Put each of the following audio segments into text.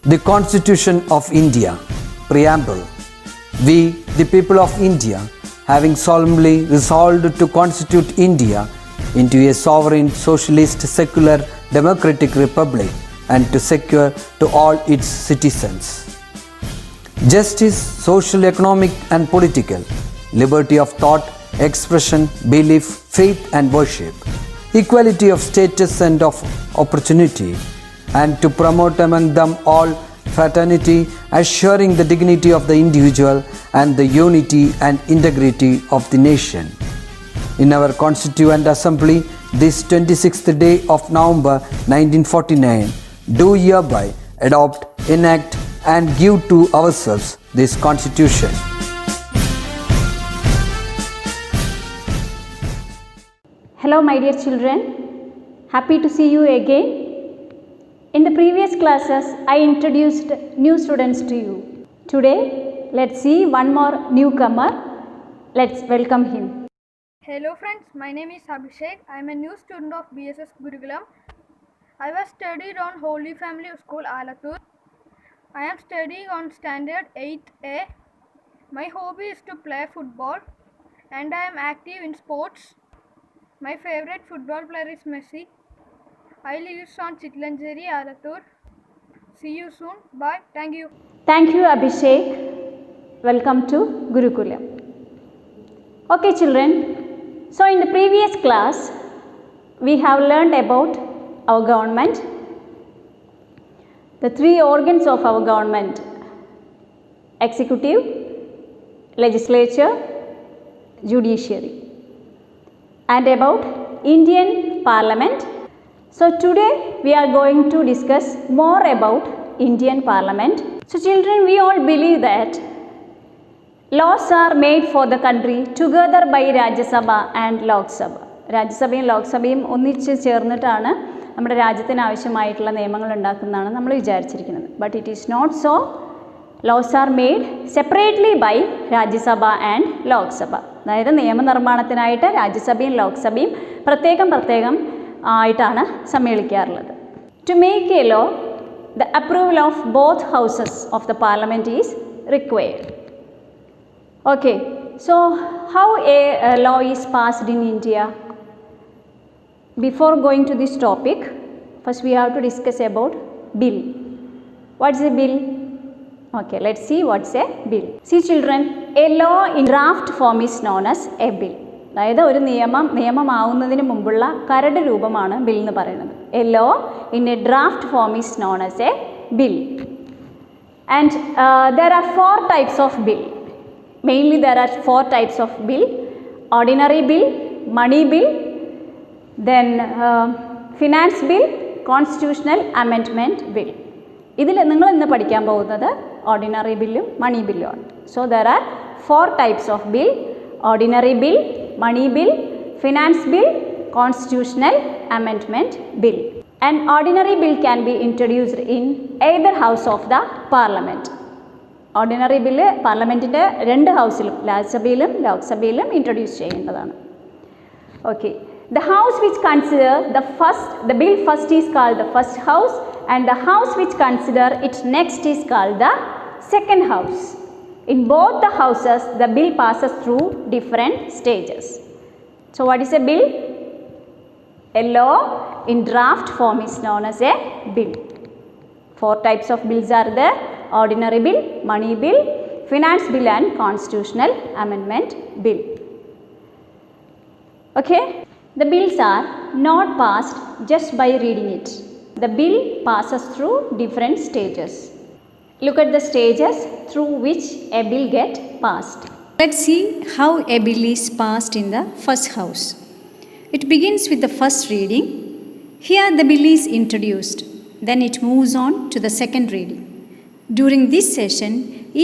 The Constitution of India, Preamble. We, the people of India, having solemnly resolved to constitute India into a sovereign, socialist, secular, democratic republic and to secure to all its citizens justice, social, economic and political, liberty of thought, expression, belief, faith and worship, equality of status and of opportunity, and to promote among them all fraternity, assuring the dignity of the individual and the unity and integrity of the nation. In our Constituent Assembly, this 26th day of November 1949, do hereby adopt, enact and give to ourselves this Constitution. Hello my dear children, happy to see you again. In the previous classes, I introduced new students to you. Today, let's see one more newcomer. Let's welcome him. Hello friends, my name is Abhishek. I am a new student of BSS Gurukulam. I was studied on Holy Family School, Alathur. I am studying on standard 8A. My hobby is to play football and I am active in sports. My favorite football player is Messi. I live on Chitlanjeri, Alathur. See you soon. Bye. Thank you. Thank you Abhishek. Welcome to Gurukulam. Okay children, so in the previous class, we have learned about our government, the three organs of our government: executive, legislature, judiciary, and about Indian Parliament. So today we are going to discuss more about Indian Parliament. So children, we all believe that laws are made for the country together by Rajya Sabha and Lok Sabha. രാജ്യസഭയും ലോക്സഭയും ഒന്നിച്ച് ചേർന്നിട്ടാണ് നമ്മുടെ രാജ്യത്തിന് ആവശ്യമായിട്ടുള്ള നിയമങ്ങൾ ഉണ്ടാക്കുന്നതാണ് നമ്മൾ വിചാരിച്ചിരിക്കുന്നത്. But it is not so. Laws are made separately by Rajya Sabha and Lok Sabha. അതായത് നിയമനിർമ്മാണത്തിനായിട്ട് രാജ്യസഭയും ലോക്സഭയും പ്രത്യേകം ആയിട്ടാണ് സമ്മേളിക്കാറുള്ളത്. To make a law, the approval of both houses of the parliament is required. Okay, so how a law is passed in India? Before going to this topic, first we have to discuss about bill. What's a bill? Okay, let's see what's a bill. See children, a law in draft form is known as a bill. അതായത് ഒരു നിയമമാവുന്നതിന് മുമ്പുള്ള കരട് രൂപമാണ് bill എന്ന് പറയുന്നത്. A law in a draft form is known as a bill. And there are four types of bill. Mainly there are four types of bill: ordinary bill, money bill, then finance bill, constitutional amendment bill. ഇതിൽ നിങ്ങൾ ഇന്ന് പഠിക്കാൻ പോകുന്നത് ordinary ബില്ലും money ബില്ലുമാണ്. So there are four types of bill: ordinary bill, money bill, finance bill, constitutional amendment bill. And ordinary bill can be introduced in either house of the parliament. Ordinary bill പാർലമെൻറ്റിൻ്റെ രണ്ട് ഹൗസിലും, രാജ്യസഭയിലും ലോക്സഭയിലും introduce ചെയ്യേണ്ടതാണ്. Okay, the house which consider the bill first is called the first house, and the house which consider it next is called the second house. In both the houses, the bill passes through different stages. So what is a bill? A law in draft form is known as a bill. Four types of bills are there: ordinary bill, money bill, finance bill and constitutional amendment bill. Okay, the bills are not passed just by reading it. The bill passes through different stages. Look at the stages through which a bill gets passed. Let's see how a bill is passed in the first house. It begins with the first reading. Here the bill is introduced. Then it moves on to the second reading. During this session,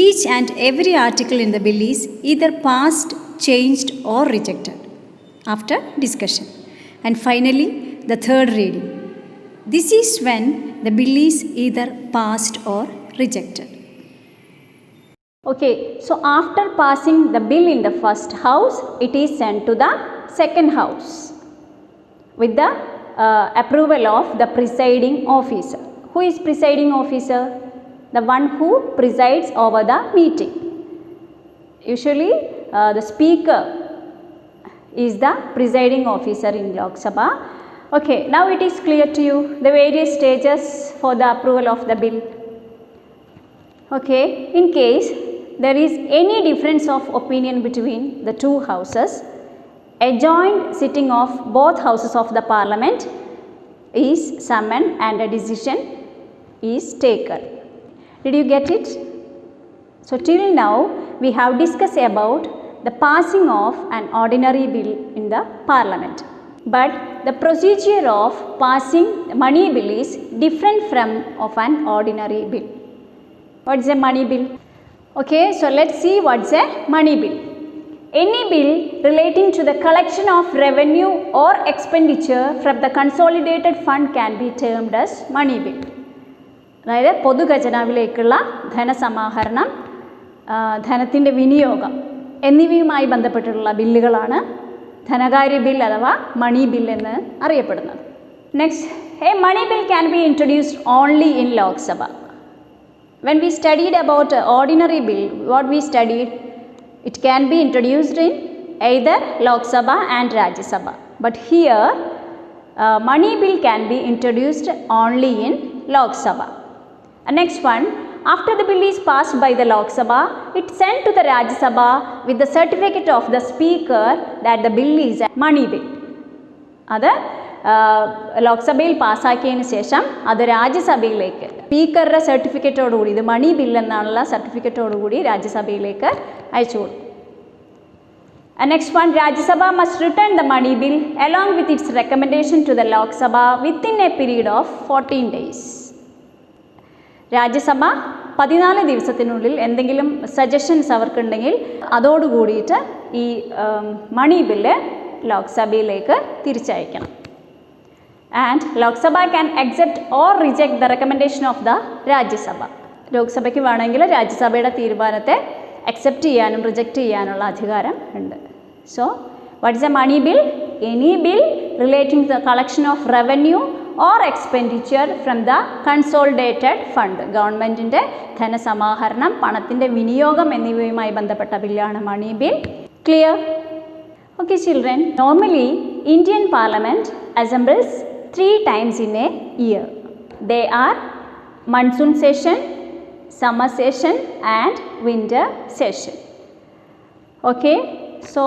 each and every article in the bill is either passed, changed or rejected after discussion. And finally, the third reading. This is when the bill is either passed or rejected. Okay, so after passing the bill in the first house, it is sent to the second house with the approval of the presiding officer. Who is presiding officer? the one who presides over the meeting. Usually the speaker is the presiding officer in Lok Sabha. Okay, now it is clear to you the various stages for the approval of the bill. Okay, in case there is any difference of opinion between the two houses, a joint sitting of both houses of the parliament is summoned and a decision is taken. Did you get it? So till now we have discussed about the passing of an ordinary bill in the parliament. But the procedure of passing the money bill is different from of an ordinary bill. What is a money bill? Okay, so let's see what's a money bill. Any bill relating to the collection of revenue or expenditure from the consolidated fund can be termed as money bill. അതായത് പൊതുഖജനാവിലേക്കുള്ള ധനസമാഹരണം, ധനത്തിൻ്റെ വിനിയോഗം എന്നിവയുമായി ബന്ധപ്പെട്ടിട്ടുള്ള ബില്ലുകളാണ് ധനകാര്യ bill അഥവാ മണി bill എന്ന് അറിയപ്പെടുന്നത്. Next, a money bill can be introduced only in Lok Sabha. When we studied about ordinary bill, what we studied, it can be introduced in either Lok Sabha and Rajya Sabha. But here, money bill can be introduced only in Lok Sabha. Next one, after the bill is passed by the Lok Sabha, it is sent to the Rajya Sabha with the certificate of the speaker that the bill is a money bill. അത് ലോക്സഭയിൽ പാസ്സാക്കിയതിന് ശേഷം അത് രാജ്യസഭയിലേക്ക് സ്പീക്കറുടെ സർട്ടിഫിക്കറ്റോടുകൂടി, ഇത് money bill എന്നാണുള്ള സർട്ടിഫിക്കറ്റോടുകൂടി രാജ്യസഭയിലേക്ക് അയച്ചു കൊടുക്കും. Next one, Rajya Sabha must return the money bill along with its recommendation to the Lok Sabha within a period of 14 days. Rajya Sabha 14 ദിവസത്തിനുള്ളിൽ എന്തെങ്കിലും സജഷൻസ് അവർക്കുണ്ടെങ്കിൽ അതോടുകൂടിയിട്ട് ഈ മണി ബില്ല് ലോക്സഭയിലേക്ക് തിരിച്ചയക്കണം. And Lok Sabha can accept or reject the recommendation of the Rajya Sabha. ലോക്സഭയ്ക്ക് വേണമെങ്കിൽ രാജ്യസഭയുടെ തീരുമാനത്തെ അക്സെപ്റ്റ് ചെയ്യാനും റിജക്റ്റ് ചെയ്യാനുള്ള അധികാരം ഉണ്ട്. So what is a money bill? Any bill relating to the collection of revenue or expenditure from the consolidated fund. ഗവൺമെൻറ്റിൻ്റെ ധനസമാഹരണം, പണത്തിൻ്റെ വിനിയോഗം എന്നിവയുമായി ബന്ധപ്പെട്ട ബില്ലാണ് money bill. Clear? Okay children, normally Indian Parliament assembles 3 times in a year. They are monsoon session, summer session and winter session. Okay, so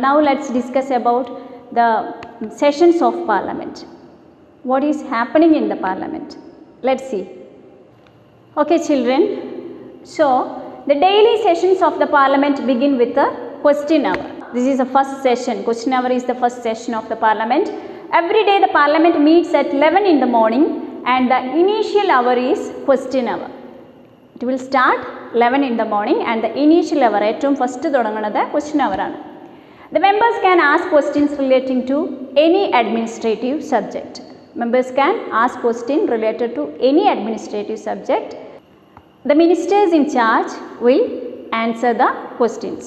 now let's discuss about the sessions of Parliament. What is happening in the Parliament? Let's see. Okay children, so the daily sessions of the Parliament begin with a question hour. This is the first session. Question hour is the first session of the Parliament. Every day the Parliament meets at 11 in the morning and the initial hour is question hour. It will start 11 in the morning and the initial hour, ഏറ്റവും first തുടങ്ങുന്നത് question hour ആണ്. The members can ask questions relating to any administrative subject. Members can ask questions related to any administrative subject. The ministers in charge will answer the questions.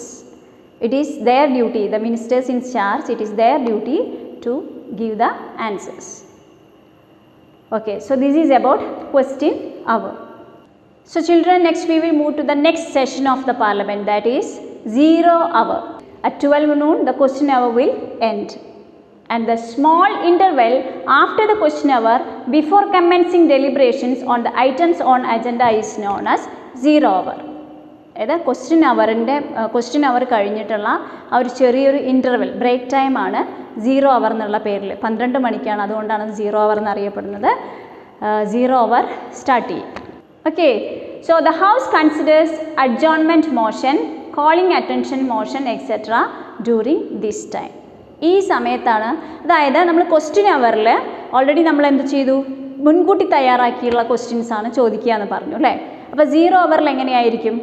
It is their duty, the ministers in charge, it is their duty to give the answers. Okay, so this is about question hour. So children, next we will move to the next session of the Parliament, that is 0 hour. At 12 noon the question hour will end. And the small interval after the question hour before commencing deliberations on the items on agenda is known as 0 hour. അതായത് question അവർ കഴിഞ്ഞിട്ടുള്ള ആ ഒരു ചെറിയൊരു interval break ടൈമാണ് 0 hour എന്നുള്ള പേരിൽ. 12 മണിക്കാണ്, അതുകൊണ്ടാണ് 0 hour എന്നറിയപ്പെടുന്നത്. 0 hour സ്റ്റാർട്ട് ചെയ്യും. Okay, so the house considers adjournment motion, calling attention motion etcetera during this time. ഈ സമയത്താണ്, അതായത് നമ്മൾ ക്വസ്റ്റ്യൻ അവറിൽ ഓൾറെഡി നമ്മൾ എന്ത് ചെയ്തു, മുൻകൂട്ടി തയ്യാറാക്കിയുള്ള ക്വസ്റ്റ്യൻസ് ആണ് ചോദിക്കുക എന്ന് പറഞ്ഞു അല്ലേ. അപ്പോൾ 0 hour എങ്ങനെയായിരിക്കും?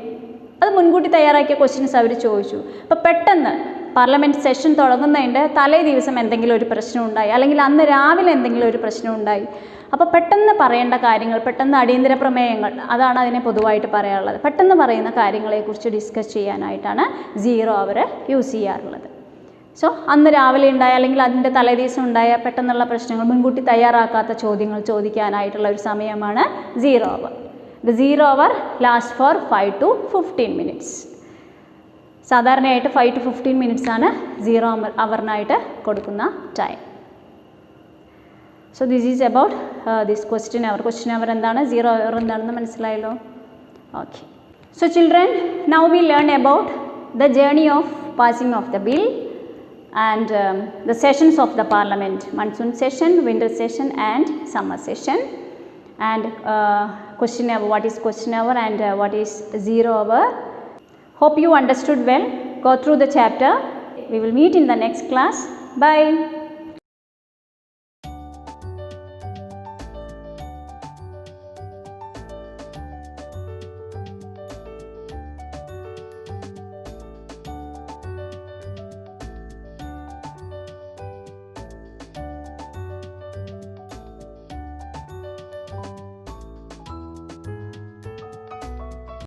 അത് മുൻകൂട്ടി തയ്യാറാക്കിയ ക്വസ്റ്റ്യൻസ് അവർ ചോദിച്ചു. അപ്പോൾ പെട്ടെന്ന് പാർലമെൻറ്റ് സെഷൻ തുടങ്ങുന്നതിൻ്റെ തലേ ദിവസം എന്തെങ്കിലും ഒരു പ്രശ്നം ഉണ്ടായി, അല്ലെങ്കിൽ അന്ന് രാവിലെ എന്തെങ്കിലും ഒരു പ്രശ്നം ഉണ്ടായി, അപ്പോൾ പെട്ടെന്ന് പറയേണ്ട കാര്യങ്ങൾ, പെട്ടെന്ന് അടിയന്തര പ്രമേയങ്ങൾ, അതാണ് അതിനെ പൊതുവായിട്ട് പറയാനുള്ളത്. പെട്ടെന്ന് പറയുന്ന കാര്യങ്ങളെക്കുറിച്ച് ഡിസ്കസ് ചെയ്യാനായിട്ടാണ് 0 hour യൂസ് ചെയ്യാറുള്ളത്. സോ അന്ന് രാവിലെ ഉണ്ടായ അല്ലെങ്കിൽ അതിൻ്റെ തലേദിവസം ഉണ്ടായ പെട്ടെന്നുള്ള പ്രശ്നങ്ങൾ, മുൻകൂട്ടി തയ്യാറാക്കാത്ത ചോദ്യങ്ങൾ ചോദിക്കാനായിട്ടുള്ള ഒരു സമയമാണ് 0 hour. The 0 hour lasts for 5 to 15 minutes. സാധാരണയായിട്ട് 5 to 15 minutes ആണ് 0 അവറിനായിട്ട് കൊടുക്കുന്ന time. So this is about this question hour. Question hour എന്താണ്, 0 hour എന്താണെന്ന് മനസ്സിലായല്ലോ. Okay. So children, now we learn about the journey of passing of the bill and the sessions of the parliament: monsoon session, winter session and summer session. And question hour, what is question hour and what is 0 hour. Hope you understood well. Go through the chapter. We will meet in the next class. Bye.